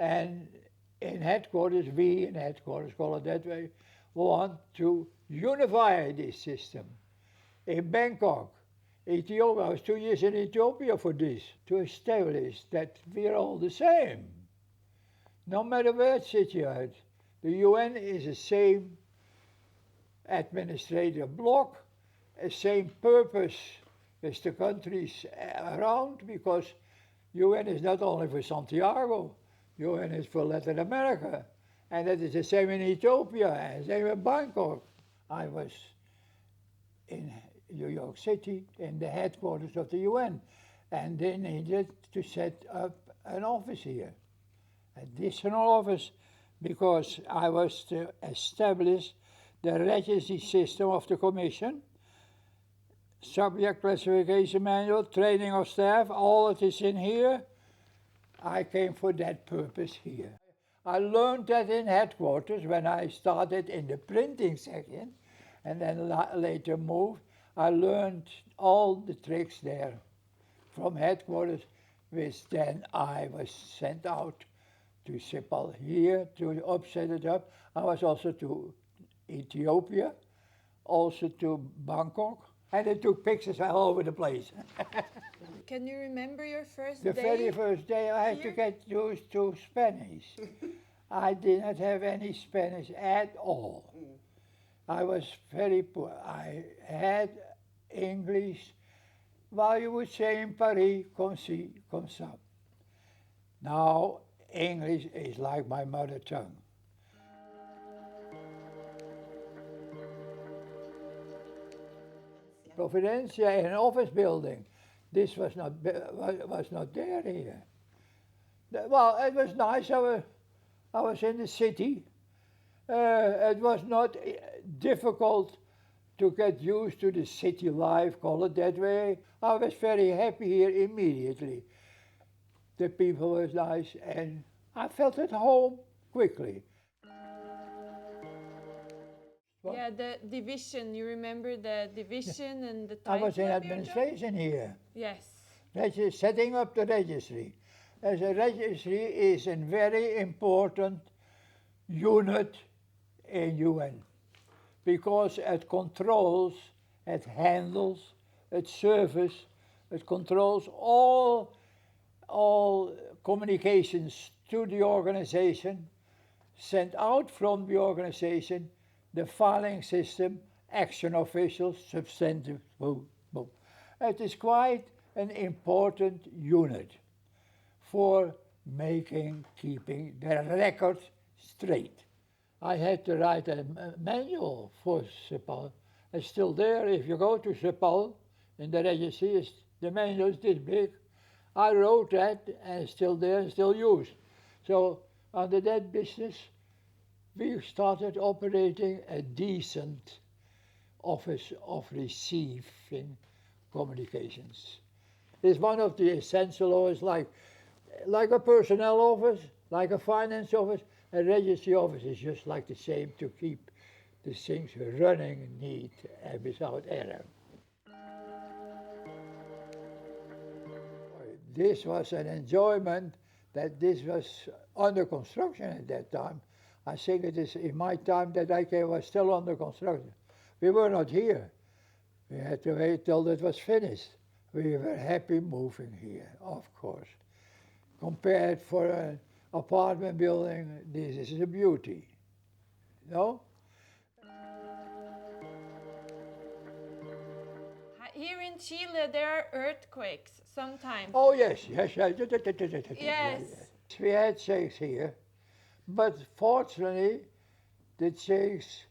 And in headquarters, we in headquarters, call it that way, want to unify this system. In Bangkok, Ethiopia, I was 2 years in Ethiopia for this, to establish that we're all the same. No matter where it's situated, the UN is the same administrative bloc, the same purpose as the countries around, because UN is not only for Santiago, UN is for Latin America, and that is the same in Ethiopia and the same in Bangkok. I was in New York City in the headquarters of the UN, and they needed to set up an office here, additional office, because I was to establish the registry system of the Commission, subject classification manual, training of staff, all it is in here. I came for that purpose here. I learned that in headquarters when I started in the printing section, and then later moved. I learned all the tricks there from headquarters, which then I was sent out to CEPAL here to set it up. I was also to Ethiopia, also to Bangkok, and I took pictures all over the place. Can you remember your first The day? very first day I had to get used to Spanish. I did not have any Spanish at all. I was very poor. I had English, well, you would say in Paris, comme ci, comme ça. Now, English is like my mother tongue. Providencia in an office building. This was not there here. Well, it was nice. I was in the city. It was not difficult to get used to the city life, call it that way. I was very happy here immediately. The people were nice, and I felt at home quickly. What? Yeah, the division. You remember the division and the I title was in of your job? administration here. Yes. Setting up the registry. As a registry is a very important unit in UN, because it controls, it handles, it serves, it controls all communications to the organization, sent out from the organization, the filing system, action officials, substantive, boom, boom. It is quite an important unit for keeping the records straight. I had to write a manual for CEPAL. It's still there. If you go to CEPAL in the registry, the manual is this big. I wrote that, and it's still there and still used. So under that business, we started operating a decent office of receiving communications. It's one of the essential offices, like a personnel office, like a finance office. A registry office is just like the same, to keep the things running neat and without error. This was an enjoyment that this was under construction at that time. I think it is in my time that I came was still under construction. We were not here. We had to wait till it was finished. We were happy moving here, of course. Compared for an apartment building, this is a beauty. No? Here in Chile, there are earthquakes sometimes. Oh, yes. Yes. We had shakes here, but fortunately, the shakes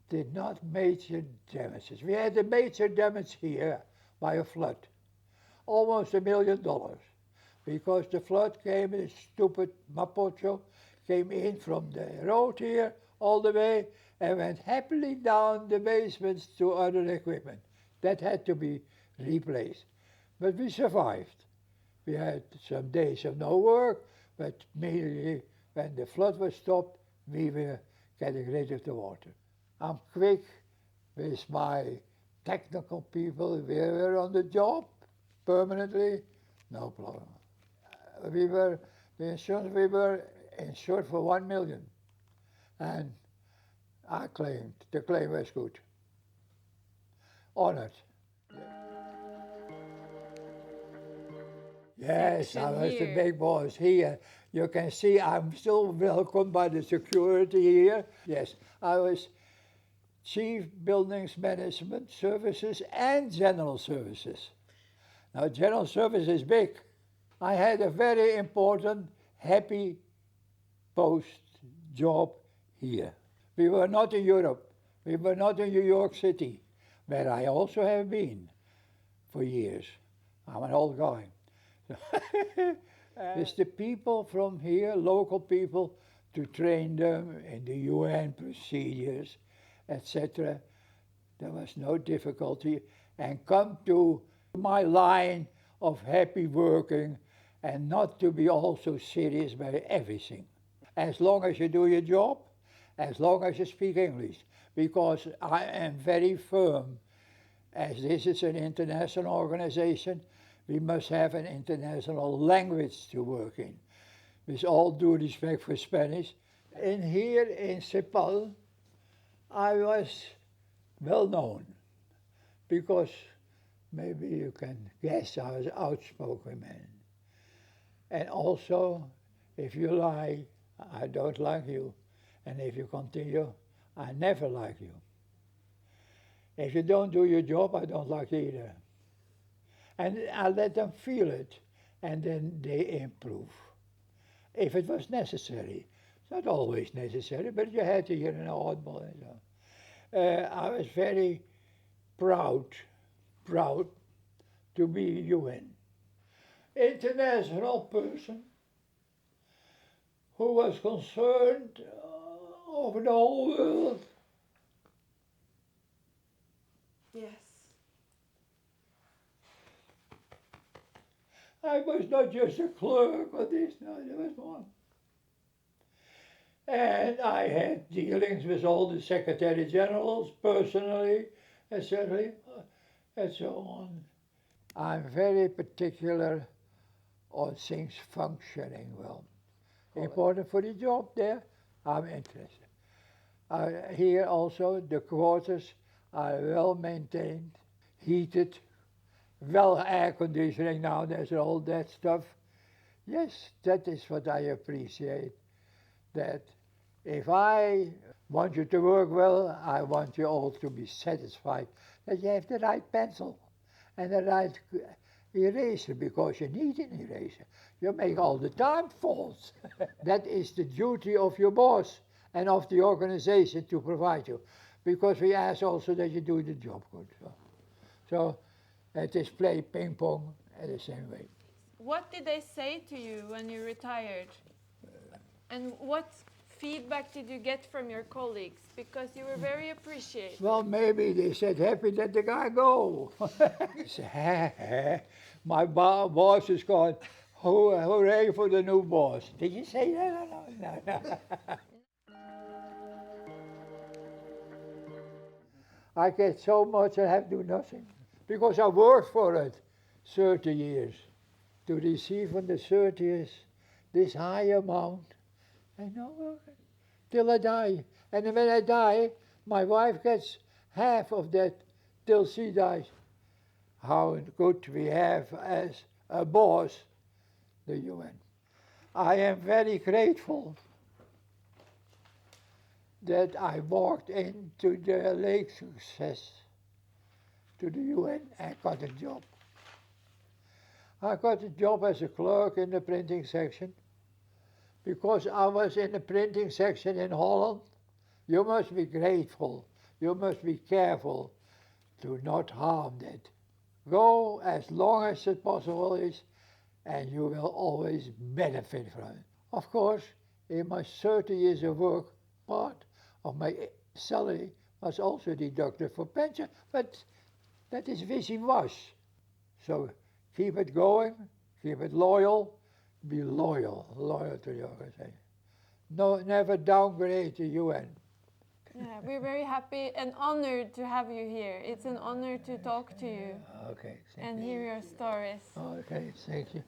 did not major damages. We had a major damage here by a flood, almost $1 million, because the flood came, the stupid Mapocho came in from the road here all the way and went happily down the basements to other equipment. That had to be replaced. But we survived. We had some days of no work, but immediately when the flood was stopped, we were getting rid of the water. I'm quick with my technical people. We were on the job permanently, no problem. The insurance, we were insured for 1 million. And I claimed, the claim was good. Honored. Yes, I was the big boss here. You can see I'm still welcomed by the security here. Yes, I was Chief Buildings Management Services and General Services. Now, General Service is big. I had a very important, happy post job here. We were not in Europe. We were not in New York City, where I also have been for years. I'm an old guy. It's the people from here, local people, to train them in the UN procedures, etc. There was no difficulty. And come to my line of happy working and not to be also serious by everything. As long as you do your job, as long as you speak English, because I am very firm, as this is an international organization, we must have an international language to work in. With all due respect for Spanish. And here in CEPAL, I was well known, because maybe you can guess I was an outspoken man. And also, if you lie, I don't like you. And if you continue, I never like you. If you don't do your job, I don't like you either. And I let them feel it, and then they improve. If it was necessary. It's not always necessary, but you had to hear an oddball. And so. I was very proud to be UN. International person who was concerned over the whole world. Yes. I was not just a clerk or this, no, there was more. And I had dealings with all the Secretary Generals personally, etc., and so on. I'm very particular on things functioning well. Important for the job there, I'm interested. Here also, the quarters are well maintained, heated, well air conditioning now, there's all that stuff. Yes, that is what I appreciate. That if I want you to work well, I want you all to be satisfied that you have the right pencil and the right eraser, because you need an eraser. You make all the time faults. That is the duty of your boss and of the organization to provide you, because we ask also that you do the job good. So it is play ping pong in the same way. What did they say to you when you retired? And what feedback did you get from your colleagues? Because you were very appreciated. Well, maybe they said, happy that the guy go. My boss is called, hooray for the new boss. Did you say that? No. I get so much I have to do nothing. Because I worked for it 30 years. To receive on the 30th this high amount, I know, till I die. And when I die, my wife gets half of that till she dies. How good we have as a boss, the UN. I am very grateful that I walked into the lake success to the UN and got a job. I got a job as a clerk in the printing section, because I was in the printing section in Holland. You must be grateful. You must be careful to not harm that. Go as long as it possible is, and you will always benefit from it. Of course, in my 30 years of work, part of my salary was also deducted for pension, but that is wishy-washy. So keep it going, keep it loyal, be loyal to the organization. No, never downgrade the UN. Yeah, we're very happy and honored to have you here. It's an honor to talk to you Okay, and hear your stories. Okay, thank you.